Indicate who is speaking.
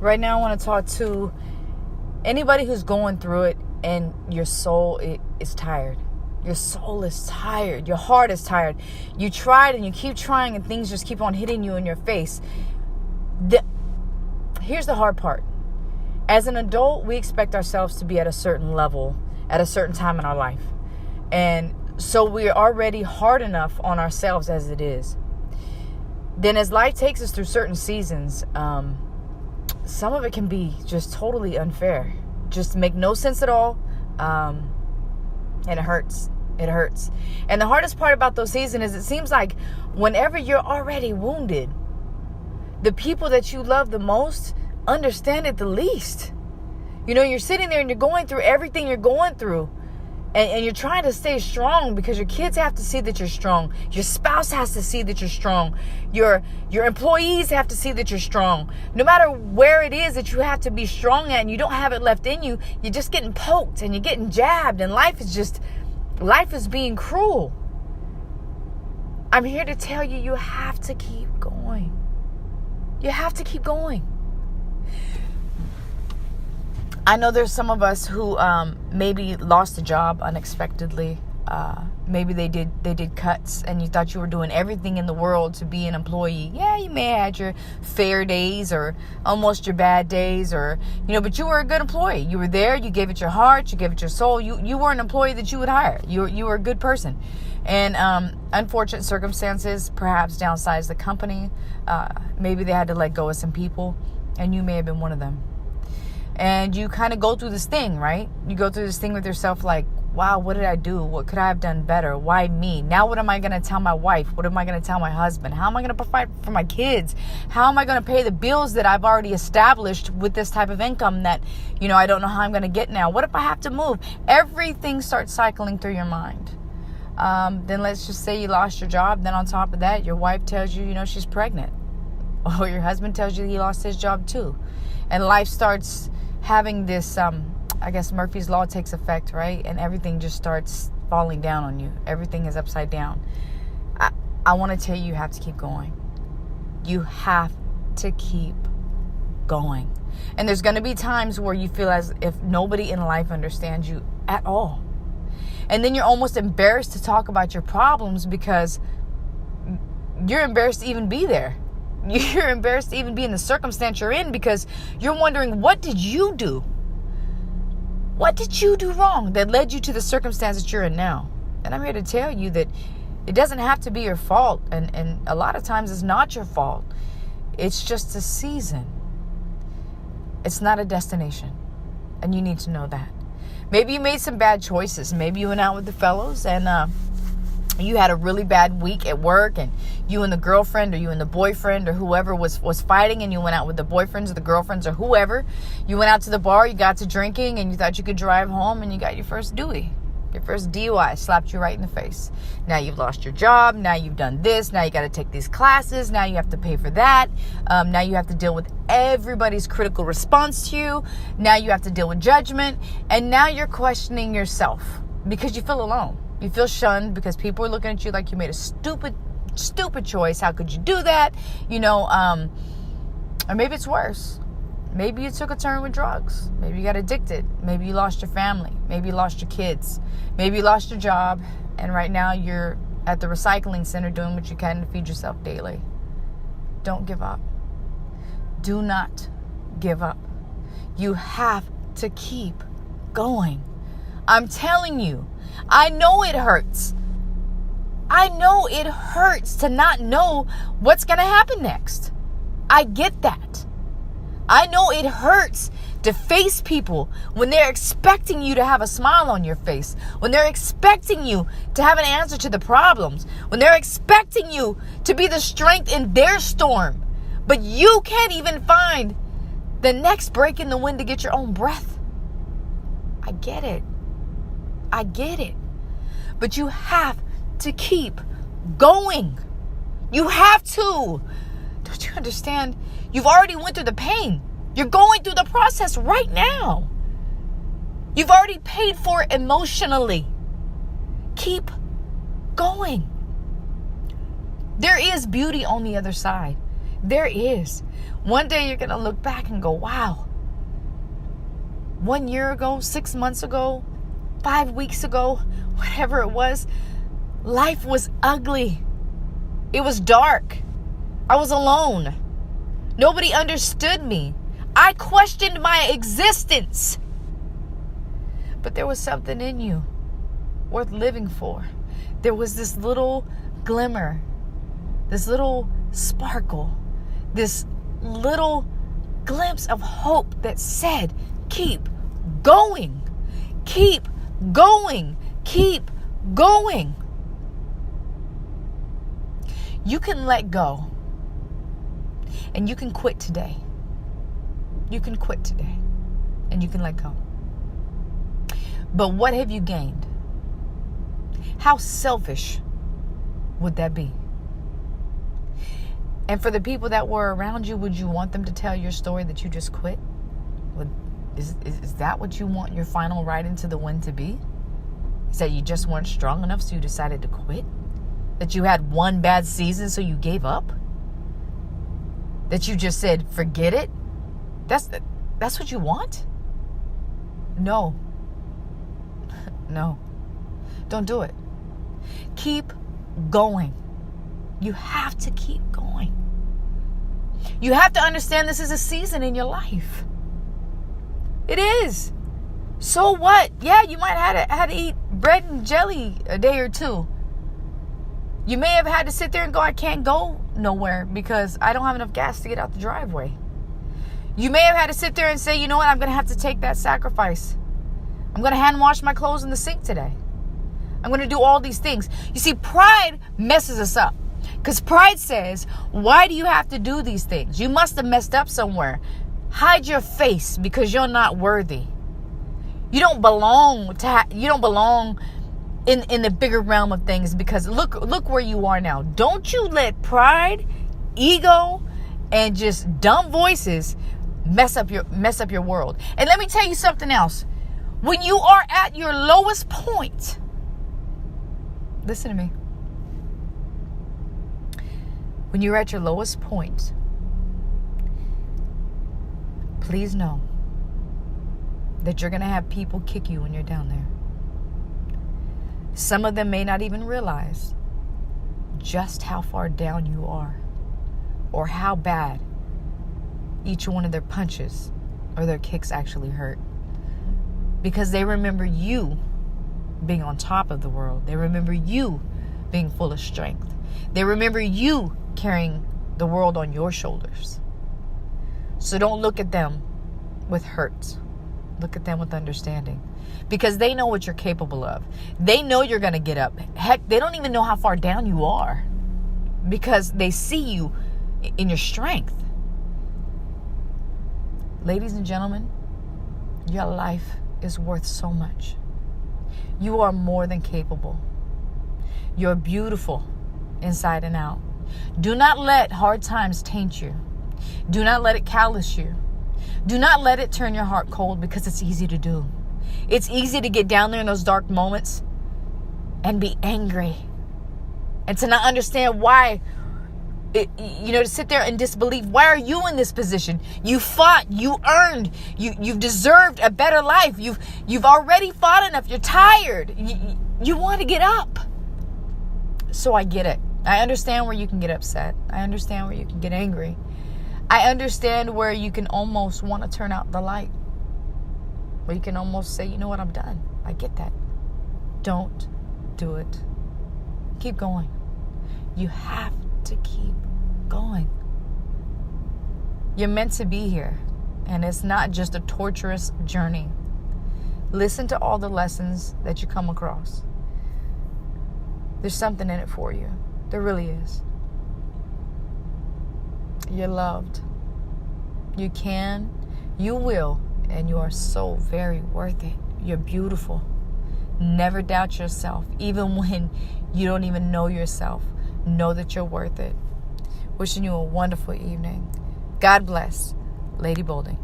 Speaker 1: Right now, I want to talk to anybody who's going through it and your soul is tired. Your soul is tired. Your heart is tired. You tried and you keep trying and things just keep on hitting you in your face. Here's the hard part. As an adult, we expect ourselves to be at a certain level at a certain time in our life. And so we're already hard enough on ourselves as it is. Then as life takes us through certain seasons, some of it can be just totally unfair. Just make no sense at all. And it hurts. It hurts. And the hardest part about those seasons is it seems like whenever you're already wounded, the people that you love the most understand it the least. You know, you're sitting there and you're going through everything you're going through. And you're trying to stay strong because your kids have to see that you're strong. Your spouse has to see that you're strong. Your employees have to see that you're strong. No matter where it is that you have to be strong at and you don't have it left in you, you're just getting poked and you're getting jabbed and life is being cruel. I'm here to tell you, you have to keep going. You have to keep going. I know there's some of us who maybe lost a job unexpectedly. Maybe they did cuts and you thought you were doing everything in the world to be an employee. Yeah, you may have had your fair days or almost your bad days, or but you were a good employee. You were there, you gave it your heart, you gave it your soul. You were an employee that you would hire. You were a good person. And unfortunate circumstances perhaps downsized the company. Maybe they had to let go of some people, and you may have been one of them. And you kind of go through this thing, right? You go through this thing with yourself like, wow, what did I do? What could I have done better? Why me? Now what am I going to tell my wife? What am I going to tell my husband? How am I going to provide for my kids? How am I going to pay the bills that I've already established with this type of income that, I don't know how I'm going to get now? What if I have to move? Everything starts cycling through your mind. Then let's just say you lost your job. Then on top of that, your wife tells you, she's pregnant. Or your husband tells you he lost his job too. And life starts having this, I guess Murphy's Law takes effect, right? And everything just starts falling down on you. Everything is upside down. I want to tell you, you have to keep going. You have to keep going. And there's going to be times where you feel as if nobody in life understands you at all. And then you're almost embarrassed to talk about your problems because you're embarrassed to even be there. You're embarrassed to even be in the circumstance you're in because you're wondering, what did you do? What did you do wrong that led you to the circumstance that you're in now? And I'm here to tell you that it doesn't have to be your fault. And a lot of times it's not your fault. It's just a season. It's not a destination. And you need to know that. Maybe you made some bad choices. Maybe you went out with the fellows and you had a really bad week at work, and you and the girlfriend or you and the boyfriend or whoever was fighting, and you went out with the boyfriends or the girlfriends or whoever. You went out to the bar, you got to drinking, and you thought you could drive home, and you got your first DUI. Your first DUI slapped you right in the face. Now you've lost your job. Now you've done this. Now you got to take these classes. Now you have to pay for that. Now you have to deal with everybody's critical response to you. Now you have to deal with judgment. And now you're questioning yourself because you feel alone. You feel shunned because people are looking at you like you made a stupid choice. How could you do that? Or maybe it's worse. Maybe you took a turn with drugs. Maybe you got addicted. Maybe you lost your family. Maybe you lost your kids. Maybe you lost your job. And right now you're at the recycling center doing what you can to feed yourself daily. Don't give up. Do not give up. You have to keep going. I'm telling you, I know it hurts. I know it hurts to not know what's going to happen next. I get that. I know it hurts to face people when they're expecting you to have a smile on your face, when they're expecting you to have an answer to the problems, when they're expecting you to be the strength in their storm, but you can't even find the next break in the wind to get your own breath. I get it. I get it. But you have to keep going. You have to. Don't you understand? You've already went through the pain. You're going through the process right now. You've already paid for it emotionally. Keep going. There is beauty on the other side. There is. One day you're going to look back and go, wow. 1 year ago, 6 months ago, 5 weeks ago, whatever it was, life was ugly. It was dark. I was alone. Nobody understood me. I questioned my existence. But there was something in you worth living for. There was this little glimmer, this little sparkle, this little glimpse of hope that said, keep going, keep going, keep going. You can let go and you can quit today. You can quit today and you can let go. But what have you gained? How selfish would that be? And for the people that were around you, would you want them to tell your story that you just quit? Is that what you want your final ride into the wind to be? Is that you just weren't strong enough, so you decided to quit? That you had one bad season, so you gave up? That you just said, forget it? That's what you want? No. No. Don't do it. Keep going. You have to keep going. You have to understand this is a season in your life. It is. So what? Yeah, you might have had to eat bread and jelly a day or two. You may have had to sit there and go, I can't go nowhere because I don't have enough gas to get out the driveway. You may have had to sit there and say, you know what, I'm going to have to take that sacrifice. I'm going to hand wash my clothes in the sink today. I'm going to do all these things. You see, pride messes us up. Because pride says, why do you have to do these things? You must have messed up somewhere. Hide your face because you're not worthy. You don't belong in the bigger realm of things because look where you are now. Don't you let pride, ego, and just dumb voices mess up your world. And let me tell you something else. When you are at your lowest point, listen to me. When you're at your lowest point, please know that you're going to have people kick you when you're down there. Some of them may not even realize just how far down you are or how bad each one of their punches or their kicks actually hurt. Because they remember you being on top of the world. They remember you being full of strength. They remember you carrying the world on your shoulders. So don't look at them with hurt. Look at them with understanding. Because they know what you're capable of. They know you're going to get up. Heck, they don't even know how far down you are. Because they see you in your strength. Ladies and gentlemen, your life is worth so much. You are more than capable. You're beautiful inside and out. Do not let hard times taint you. Do not let it callous you. Do not let it turn your heart cold because it's easy to do. It's easy to get down there in those dark moments and be angry and to not understand why. To sit there in disbelief. Why are you in this position? You fought, you earned, you've deserved a better life. You've already fought enough. You're tired. You want to get up. So I get it. I understand where you can get upset. I understand where you can get angry. I understand where you can almost want to turn out the light. Where you can almost say, you know what, I'm done. I get that. Don't do it. Keep going. You have to keep going. You're meant to be here, and it's not just a torturous journey. Listen to all the lessons that you come across. There's something in it for you. There really is. You're loved. You can, you will, and you are so very worth it. You're beautiful. Never doubt yourself, even when you don't even know yourself. Know that you're worth it. Wishing you a wonderful evening. God bless. Lady Boulding.